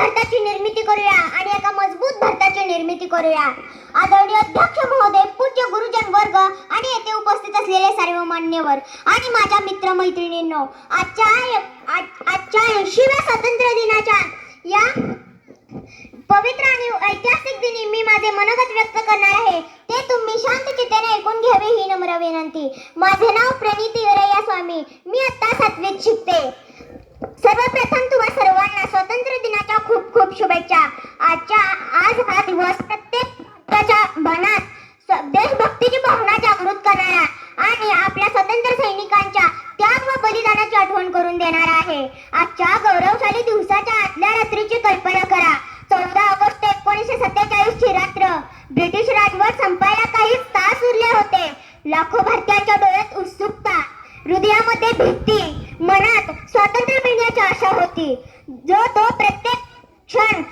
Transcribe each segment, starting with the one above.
भारताची निर्मिती करूया आणि एका मजबूत भारताची निर्मिती करूया. आदरणीय अध्यक्ष महोदय, पूज्य गुरुजन वर्ग आणि येथे उपस्थित असलेले सर्व मान्यवर आणि माझ्या मित्र मैत्रिणींनो, आजच्या 80व्या स्वातंत्र्य दिनाच्या या पवित्र आणि ऐतिहासिक दिनी मी माझे मनोगत व्यक्त करणार आहे. ते तुम्ही शांत चित्ताने ऐकून घ्यावे ही नम्र विनंती. माझे नाव प्रणिती विरय्या स्वामी. मी आता 7वीत शिकते. सर्वप्रथम तुम्हा सर्वांना स्वातंत्र्य दिनाच्या खूप खूप शुभेच्छा. आज हा दिवस प्रत्येकाच्या मनात देशभक्तीची भावना जागृत करणारा आणि आपल्या स्वातंत्र्य सैनिकांच्या त्याग व बलिदानाची आठवण करून देणारा आहे. आजच्या गौरवशाली दिवसाच्या आदल्या रात्रीची कल्पना करा. 14 ऑगस्ट 1947 ची रात्र. ब्रिटिश राजवट संपायला काही तास उरले होते. लाखो भारतीयांच्या डोळ्यात उत्सुकता, हृदयामध्ये भीती, मनात स्वातंत्र्य मिळण्याची आशा होती. तो प्रत्येक क्षण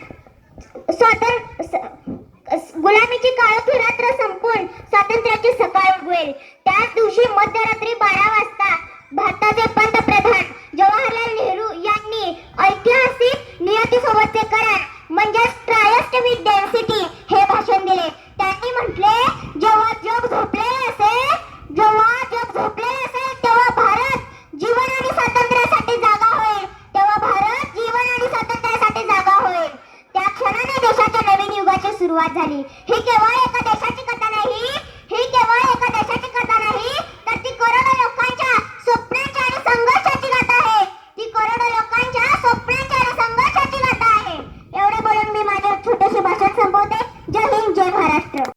गुलामीची काळोखी रात्र संपून स्वातंत्र्याची सकाळ उगवेल. त्याच दिवशी मध्यरात्री 12 वाजता भारताचे पंतप्रधान जवाहरलाल नेहरू यांनी ऐतिहासिक नियतीसोबतचे करार म्हणजेच ट्रायस्ट विथ डेन्सिटी हे भाषण दिले.